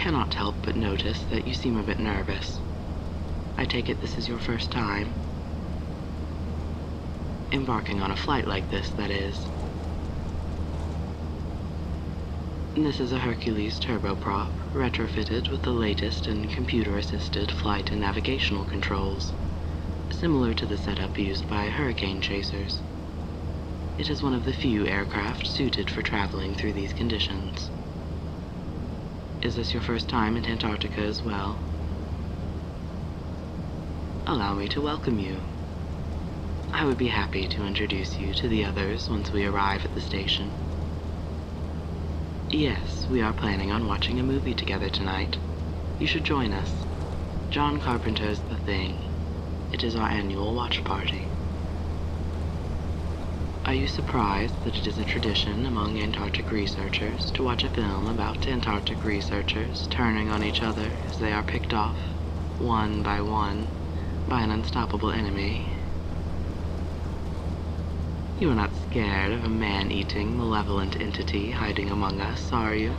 cannot help but notice that you seem a bit nervous. I take it this is your first time? Embarking on a flight like this, that is. This is a Hercules turboprop, retrofitted with the latest in computer-assisted flight and navigational controls, similar to the setup used by hurricane chasers. It is one of the few aircraft suited for traveling through these conditions. Is this your first time in Antarctica as well? Allow me to welcome you. I would be happy to introduce you to the others once we arrive at the station. Yes, we are planning on watching a movie together tonight. You should join us. John Carpenter's The Thing. It is our annual watch party. Are you surprised that it is a tradition among Antarctic researchers to watch a film about Antarctic researchers turning on each other as they are picked off, one, by an unstoppable enemy? You are not scared of a man-eating, malevolent entity hiding among us, are you?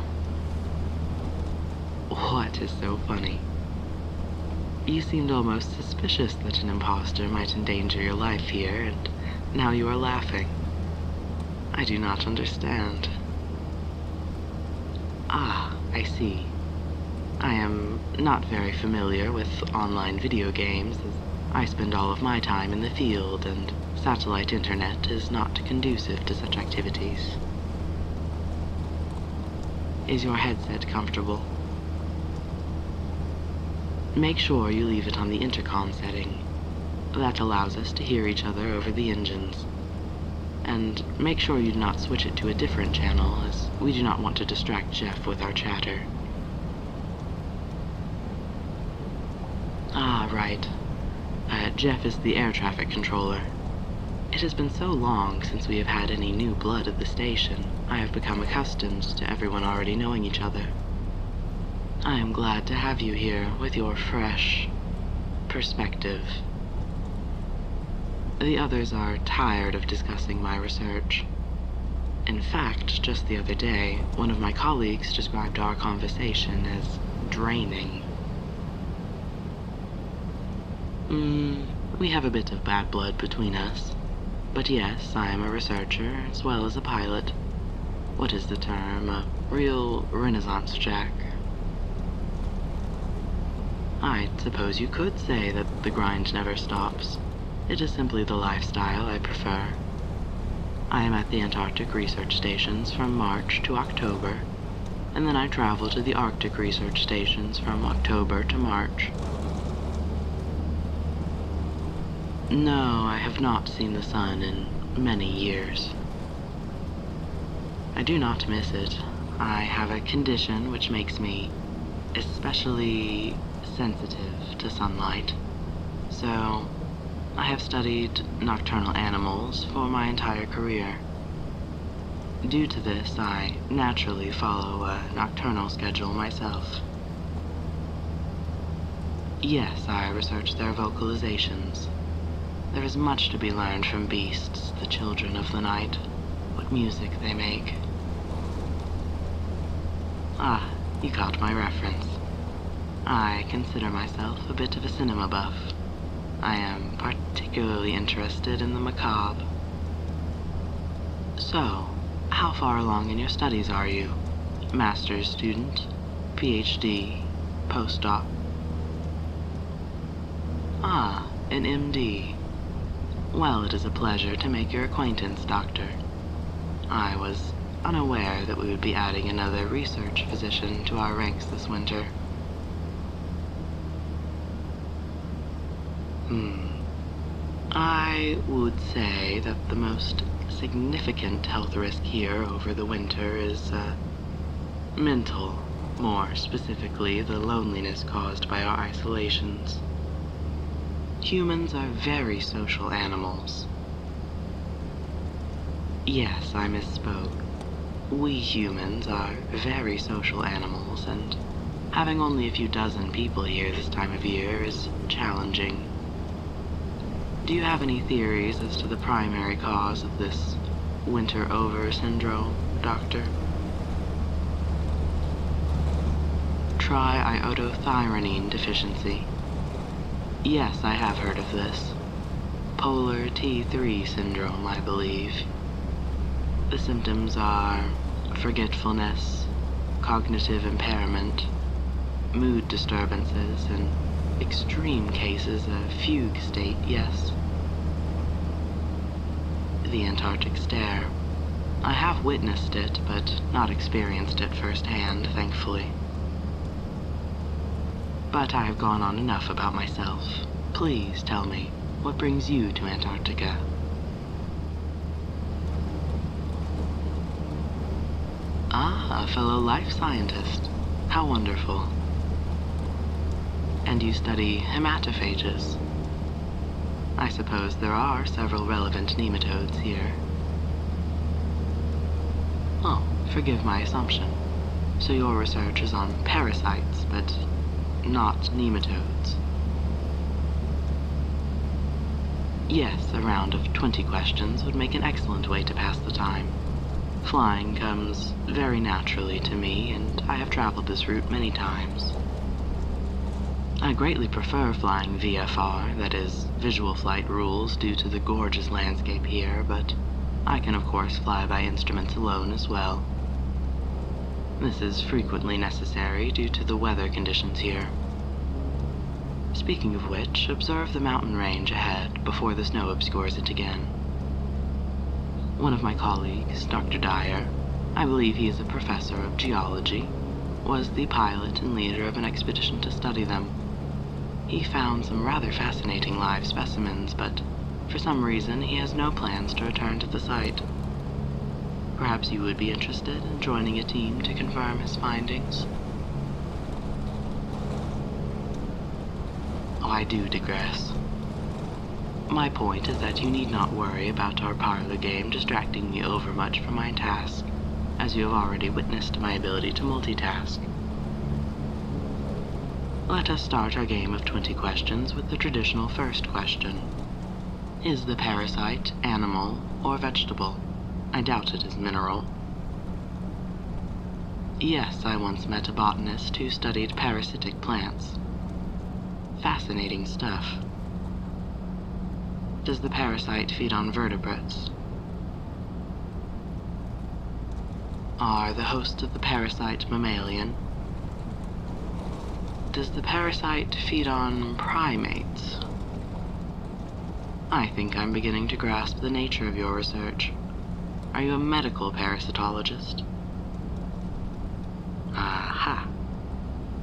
What is so funny? You seemed almost suspicious that an imposter might endanger your life here, and now you are laughing. I do not understand. Ah, I see. I am not very familiar with online video games, as I spend all of my time in the field, and satellite internet is not conducive to such activities. Is your headset comfortable? Make sure you leave it on the intercom setting. That allows us to hear each other over the engines. And make sure you do not switch it to a different channel, as we do not want to distract Jeff with our chatter. Ah, right. Jeff is the air traffic controller. It has been so long since we have had any new blood at the station, I have become accustomed to everyone already knowing each other. I am glad to have you here with your fresh perspective. The others are tired of discussing my research. In fact, just the other day, one of my colleagues described our conversation as draining. We have a bit of bad blood between us. But yes, I am a researcher as well as a pilot. What is the term? A real Renaissance Jack. I suppose you could say that the grind never stops. It is simply the lifestyle I prefer. I am at the Antarctic research stations from March to October, and then I travel to the Arctic research stations from October to March. No, I have not seen the sun in many years. I do not miss it. I have a condition which makes me especially sensitive to sunlight. So, I have studied nocturnal animals for my entire career. Due to this, I naturally follow a nocturnal schedule myself. Yes, I research their vocalizations. There is much to be learned from beasts, the children of the night, what music they make. Ah, you caught my reference. I consider myself a bit of a cinema buff. I am particularly interested in the macabre. So, how far along in your studies are you? Master's student, PhD, postdoc? Ah, an MD. Well, it is a pleasure to make your acquaintance, Doctor. I was unaware that we would be adding another research physician to our ranks this winter. I would say that the most significant health risk here over the winter is, mental. More specifically, the loneliness caused by our isolations. Humans are very social animals. Yes, I misspoke. We humans are very social animals, and having only a few dozen people here this time of year is challenging. Do you have any theories as to the primary cause of this winter over syndrome, Doctor? triiodothyronine deficiency. Yes, I have heard of this. Polar T3 syndrome, I believe. The symptoms are forgetfulness, cognitive impairment, mood disturbances, and extreme cases a fugue state, yes. The Antarctic stare. I have witnessed it, but not experienced it firsthand, thankfully. But I have gone on enough about myself. Please tell me, what brings you to Antarctica? Ah, a fellow life scientist. How wonderful. And you study haematophages. I suppose there are several relevant nematodes here. Oh, forgive my assumption. So your research is on parasites, but not nematodes. Yes, a round of 20 questions would make an excellent way to pass the time. Flying comes very naturally to me, and I have traveled this route many times. I greatly prefer flying VFR, that is, visual flight rules, due to the gorgeous landscape here, but I can of course fly by instruments alone as well. This is frequently necessary due to the weather conditions here. Speaking of which, observe the mountain range ahead before the snow obscures it again. One of my colleagues, Dr. Dyer, I believe he is a professor of geology, was the pilot and leader of an expedition to study them. He found some rather fascinating live specimens, but for some reason he has no plans to return to the site. Perhaps you would be interested in joining a team to confirm his findings. Oh, I do digress. My point is that you need not worry about our parlor game distracting me overmuch from my task, as you have already witnessed my ability to multitask. Let us start our game of 20 questions with the traditional first question. Is the parasite animal or vegetable? I doubt it is mineral. Yes, I once met a botanist who studied parasitic plants. Fascinating stuff. Does the parasite feed on vertebrates? Are the hosts of the parasite mammalian? Does the parasite feed on primates? I think I'm beginning to grasp the nature of your research. Are you a medical parasitologist? Aha.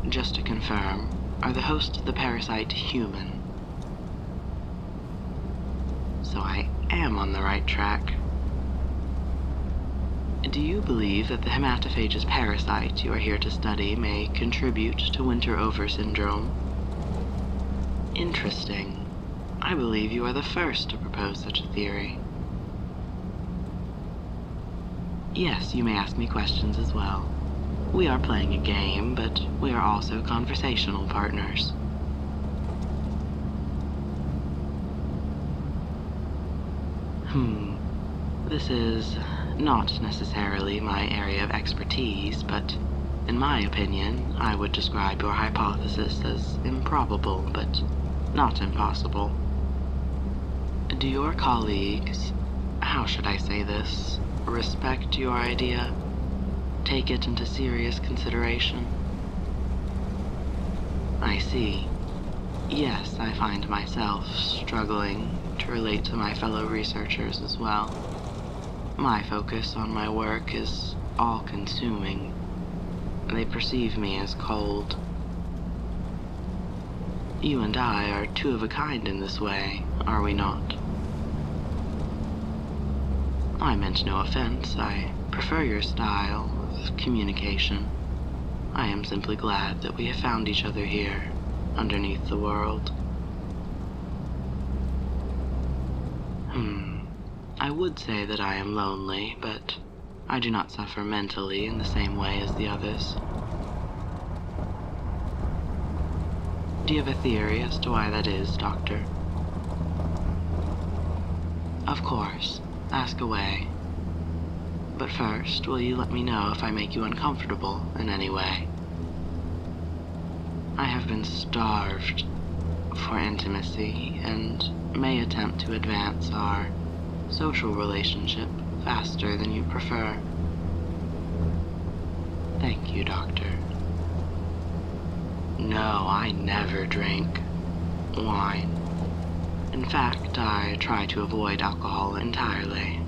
Just to confirm, are the hosts of the parasite human? So I am on the right track. Do you believe that the haematophage's parasite you are here to study may contribute to winter over syndrome? Interesting. I believe you are the first to propose such a theory. Yes, you may ask me questions as well. We are playing a game, but we are also conversational partners. This is not necessarily my area of expertise, but in my opinion, I would describe your hypothesis as improbable, but not impossible. Do your colleagues, how should I say this, respect your idea? Take it into serious consideration? I see. Yes, I find myself struggling to relate to my fellow researchers as well. My focus on my work is all-consuming. They perceive me as cold. You and I are two of a kind in this way, are we not? I meant no offense. I prefer your style of communication. I am simply glad that we have found each other here, underneath the world. I would say that I am lonely, but I do not suffer mentally in the same way as the others. Do you have a theory as to why that is, Doctor? Of course. Ask away. But first, will you let me know if I make you uncomfortable in any way? I have been starved for intimacy and may attempt to advance our social relationship faster than you prefer. Thank you, Doctor. No, I never drink wine. In fact, I try to avoid alcohol entirely.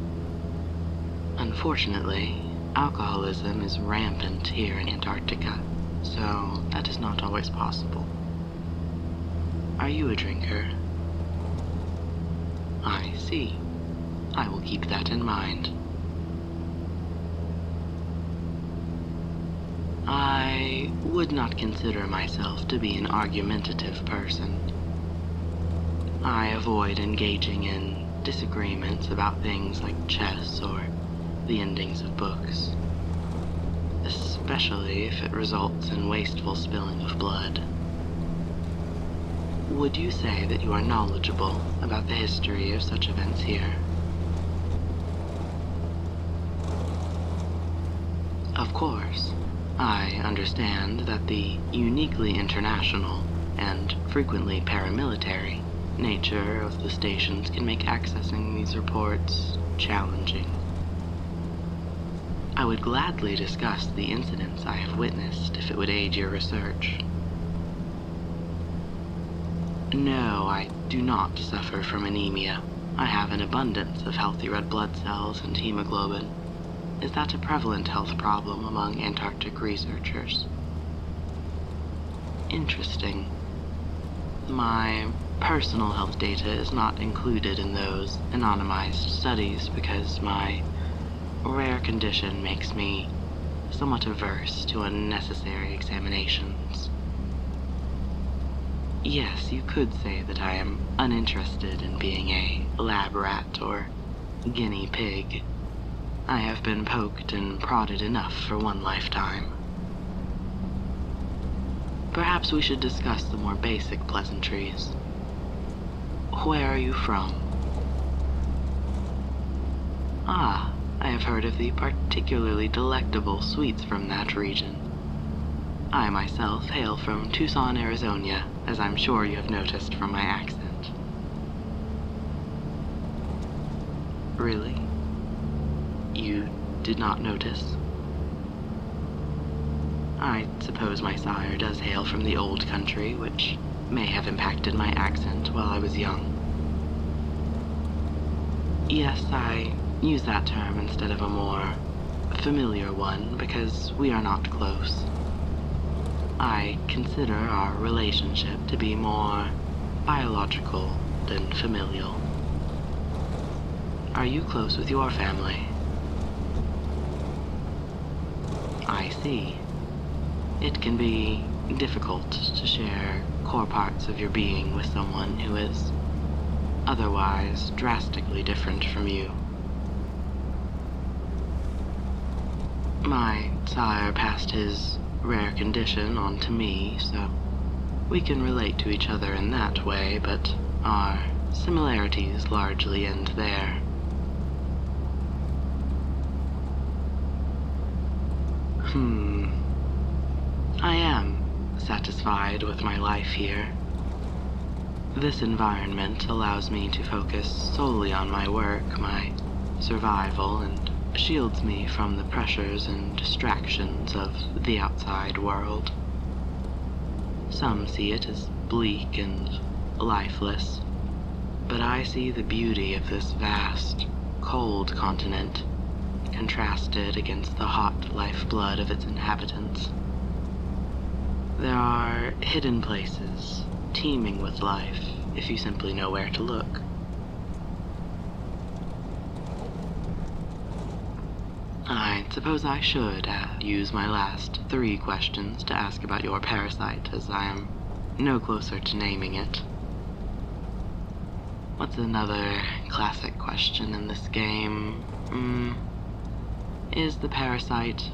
Unfortunately, alcoholism is rampant here in Antarctica, so that is not always possible. Are you a drinker? I see. I will keep that in mind. I would not consider myself to be an argumentative person. I avoid engaging in disagreements about things like chess or the endings of books, especially if it results in wasteful spilling of blood. Would you say that you are knowledgeable about the history of such events here? Of course, I understand that the uniquely international and frequently paramilitary nature of the stations can make accessing these reports challenging. I would gladly discuss the incidents I have witnessed if it would aid your research. No, I do not suffer from anemia. I have an abundance of healthy red blood cells and hemoglobin. Is that a prevalent health problem among Antarctic researchers? Interesting. My personal health data is not included in those anonymized studies because my rare condition makes me somewhat averse to unnecessary examinations. Yes, you could say that I am uninterested in being a lab rat or guinea pig. I have been poked and prodded enough for one lifetime. Perhaps we should discuss the more basic pleasantries. Where are you from? Ah, I have heard of the particularly delectable sweets from that region. I myself hail from Tucson, Arizona, as I'm sure you have noticed from my accent. Really? You did not notice? I suppose my sire does hail from the old country, which may have impacted my accent while I was young. Yes, I use that term instead of a more familiar one because we are not close. I consider our relationship to be more biological than familial. Are you close with your family? I see. It can be difficult to share core parts of your being with someone who is otherwise drastically different from you. My sire passed his rare condition on to me, so we can relate to each other in that way, but our similarities largely end there. I am satisfied with my life here. This environment allows me to focus solely on my work, my survival, and shields me from the pressures and distractions of the outside world. Some see it as bleak and lifeless, but I see the beauty of this vast, cold continent contrasted against the hot lifeblood of its inhabitants. There are hidden places, teeming with life, if you simply know where to look. I suppose I should use my last 3 questions to ask about your parasite, as I am no closer to naming it. What's another classic question in this game? Is the parasite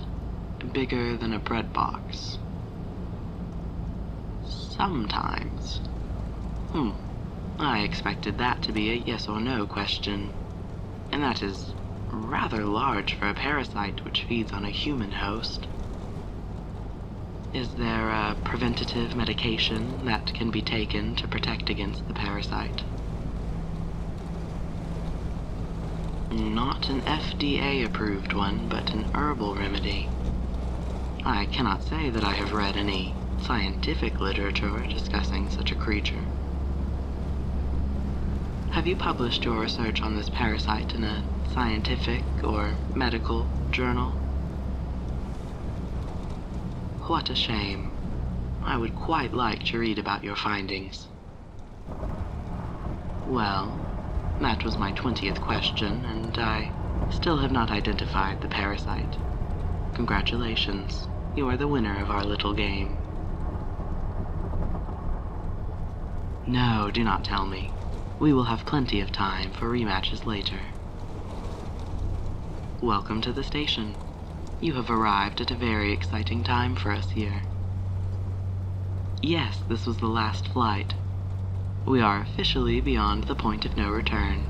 bigger than a bread box? Sometimes. I expected that to be a yes or no question, and that is rather large for a parasite which feeds on a human host. Is there a preventative medication that can be taken to protect against the parasite? Not an FDA-approved one, but an herbal remedy. I cannot say that I have read any scientific literature discussing such a creature. Have you published your research on this parasite in a scientific or medical journal? What a shame. I would quite like to read about your findings. Well, that was my 20th question, and I still have not identified the parasite. Congratulations, you are the winner of our little game. No, do not tell me. We will have plenty of time for rematches later. Welcome to the station. You have arrived at a very exciting time for us here. Yes, this was the last flight. We are officially beyond the point of no return.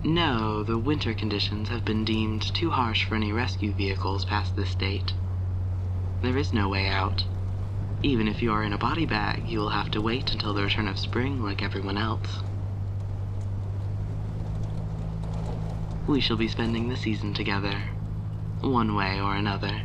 No, the winter conditions have been deemed too harsh for any rescue vehicles past this date. There is no way out. Even if you are in a body bag, you will have to wait until the return of spring like everyone else. We shall be spending the season together, one way or another.